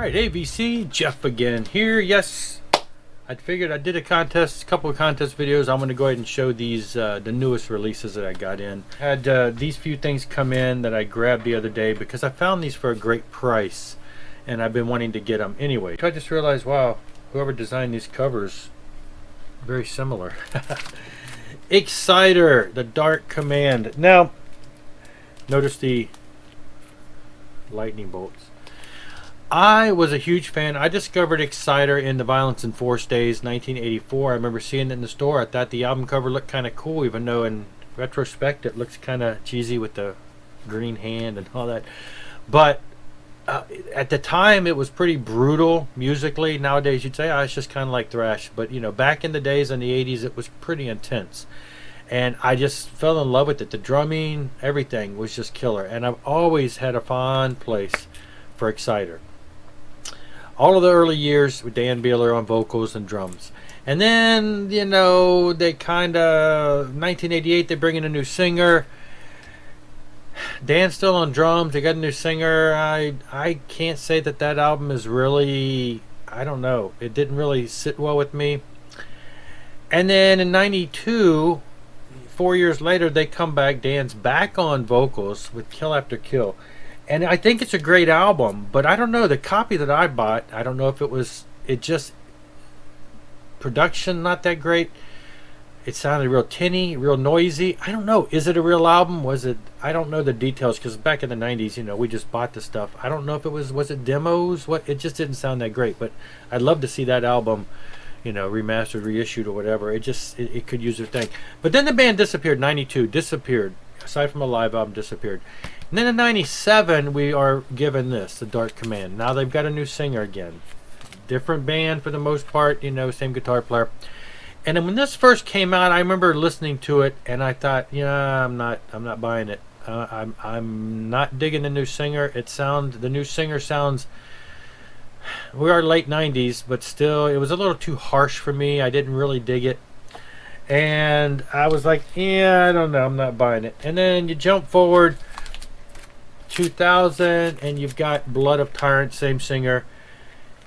Alright, AVC, Jeff again here. Yes, I figured I did a couple of contest videos. I'm going to go ahead and show these, the newest releases that I got in. Had these few things come in that I grabbed the other day because I found these for a great price. And I've been wanting to get them anyway. I just realized, wow, whoever designed these covers, very similar. Exciter, the Dark Command. Now, notice the lightning bolts. I was a huge fan. I discovered Exciter in the Violence and Force days, 1984. I remember seeing it in the store. I thought the album cover looked kind of cool, even though in retrospect it looks kind of cheesy with the green hand and all that. But at the time it was pretty brutal musically. Nowadays you'd say, oh, it's just kind of like thrash. But you know, back in the days in the 80s it was pretty intense. And I just fell in love with it. The drumming, everything was just killer. And I've always had a fond place for Exciter. All of the early years with Dan Beehler on vocals and drums. And then, you know, they kind of, 1988, they bring in a new singer. Dan's still on drums. They got a new singer. I can't say that album is really, I don't know. It didn't really sit well with me. And then in 92, 4 years later, they come back. Dan's back on vocals with Kill After Kill. And I think it's a great album, but I don't know, the copy that I bought, I don't know if it just, production not that great. It sounded real tinny, real noisy. I don't know, is it a real album? Was it, I don't know the details, because back in the 90s, you know, we just bought the stuff. I don't know if it was it demos? What? It just didn't sound that great, but I'd love to see that album, you know, remastered, reissued, or whatever. It just, it could use their thing. But then the band disappeared, 92, disappeared. Aside from a live album, disappeared. And then in 97, we are given this, the Dark Command. Now they've got a new singer again. Different band for the most part, you know, same guitar player. And then when this first came out, I remember listening to it, and I thought, yeah, I'm not buying it. I'm not digging the new singer. The new singer sounds, we are late 90s, but still, it was a little too harsh for me. I didn't really dig it. And I was like, yeah, I don't know, I'm not buying it. And then you jump forward 2000 and you've got Blood of Tyrant, same singer.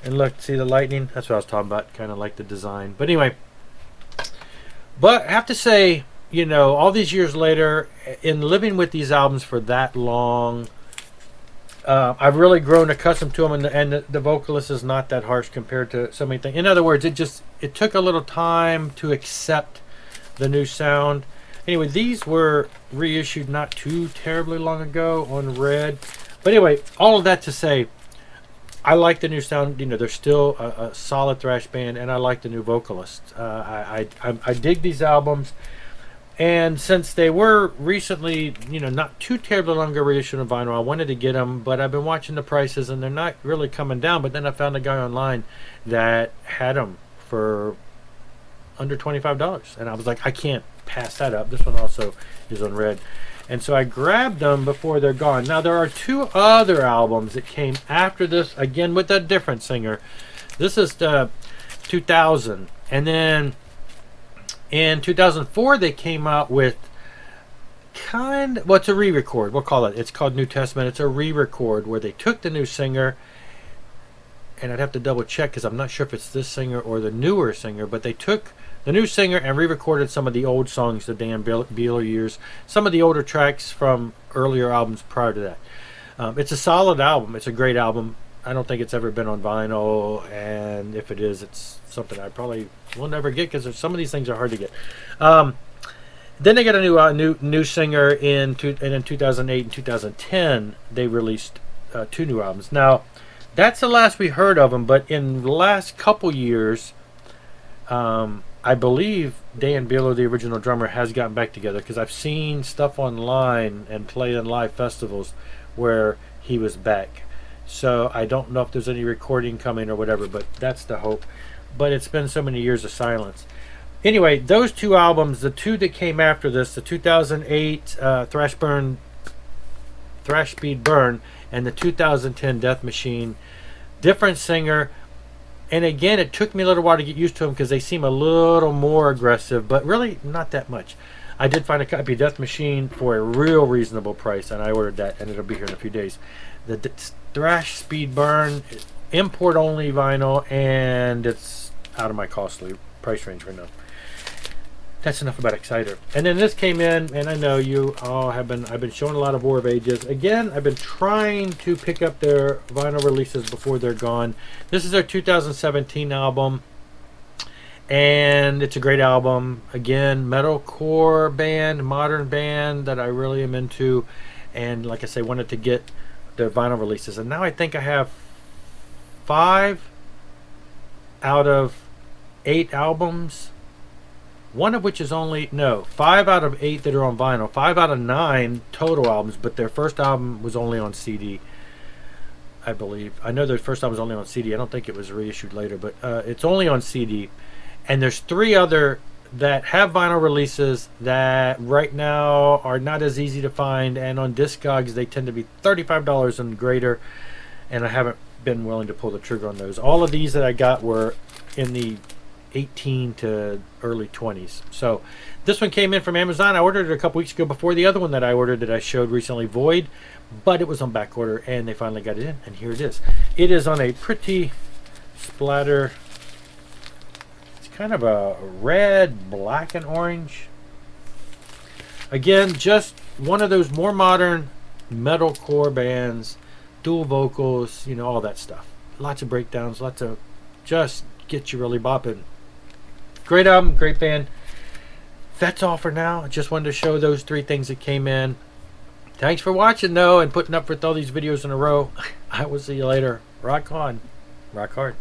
And look, see the lightning? That's what I was talking about, kind of like the design. But anyway, but I have to say, you know, all these years later, in living with these albums for that long, I've really grown accustomed to them, and the vocalist is not that harsh compared to so many things. In other words, it took a little time to accept the new sound. Anyway, these were reissued not too terribly long ago on red. But anyway, all of that to say, I like the new sound. You know, they're still a solid thrash band, and I like the new vocalist. I dig these albums. And since they were recently, you know, not too terribly long ago reissued on vinyl, I wanted to get them, but I've been watching the prices, and they're not really coming down. But then I found a guy online that had them for under $25, and I was like, I can't pass that up. This one also is on red. And so I grabbed them before they're gone. Now, there are two other albums that came after this, again with a different singer. This is the 2000, and then in 2004, they came out with it's a re-record. We'll call it. It's called New Testament. It's a re-record where they took the new singer, and I'd have to double check because I'm not sure if it's this singer or the newer singer, but they took the new singer and re-recorded some of the old songs, the Dan Beehler years, some of the older tracks from earlier albums prior to that. It's a solid album. It's a great album. I don't think it's ever been on vinyl, and if it is, it's something I probably will never get because some of these things are hard to get. Then they got a new singer and in 2008 and 2010 they released two new albums. Now, that's the last we heard of them, but in the last couple years, I believe Dan Beehler, the original drummer, has gotten back together because I've seen stuff online and played in live festivals where he was back. So I don't know if there's any recording coming or whatever, but that's the hope. But it's been so many years of silence. Anyway, those two albums, the two that came after this, the 2008 Thrash Speed Burn and the 2010 Death Machine, different singer. And again, it took me a little while to get used to them because they seem a little more aggressive, but really not that much. I did find a copy of Death Machine for a real reasonable price, and I ordered that, and it'll be here in a few days. The Thrash Speed Burn, import only vinyl, and it's out of my costly price range right now. That's enough about Exciter. And then this came in, and I know you all have been, I've been showing a lot of War of Ages. Again, I've been trying to pick up their vinyl releases before they're gone. This is their 2017 album, and it's a great album. Again, metalcore band, modern band that I really am into, and like I say, wanted to get their vinyl releases. And now I think I have 5 out of 8 albums, one of which is only, no, 5 out of 8 that are on vinyl, 5 out of 9 total albums, but their first album was only on CD, I believe. I know their first album was only on CD. I don't think it was reissued later, but it's only on CD. And there's 3 other that have vinyl releases that right now are not as easy to find, and on Discogs they tend to be $35 and greater, and I haven't been willing to pull the trigger on those. All of these that I got were in the 18 to early 20s. So this one came in from Amazon. I ordered it a couple weeks ago before the other one that I ordered that I showed recently, Void, but it was on back order, and they finally got it in, and here it is. It is on a pretty splatter. It's kind of a red, black, and orange. Again, just one of those more modern metalcore bands, dual vocals, you know, all that stuff. Lots of breakdowns, lots of just get you really bopping. Great album, great band. That's all for now. I just wanted to show those 3 things that came in. Thanks for watching, though, and putting up with all these videos in a row. I will see you later. Rock on. Rock hard.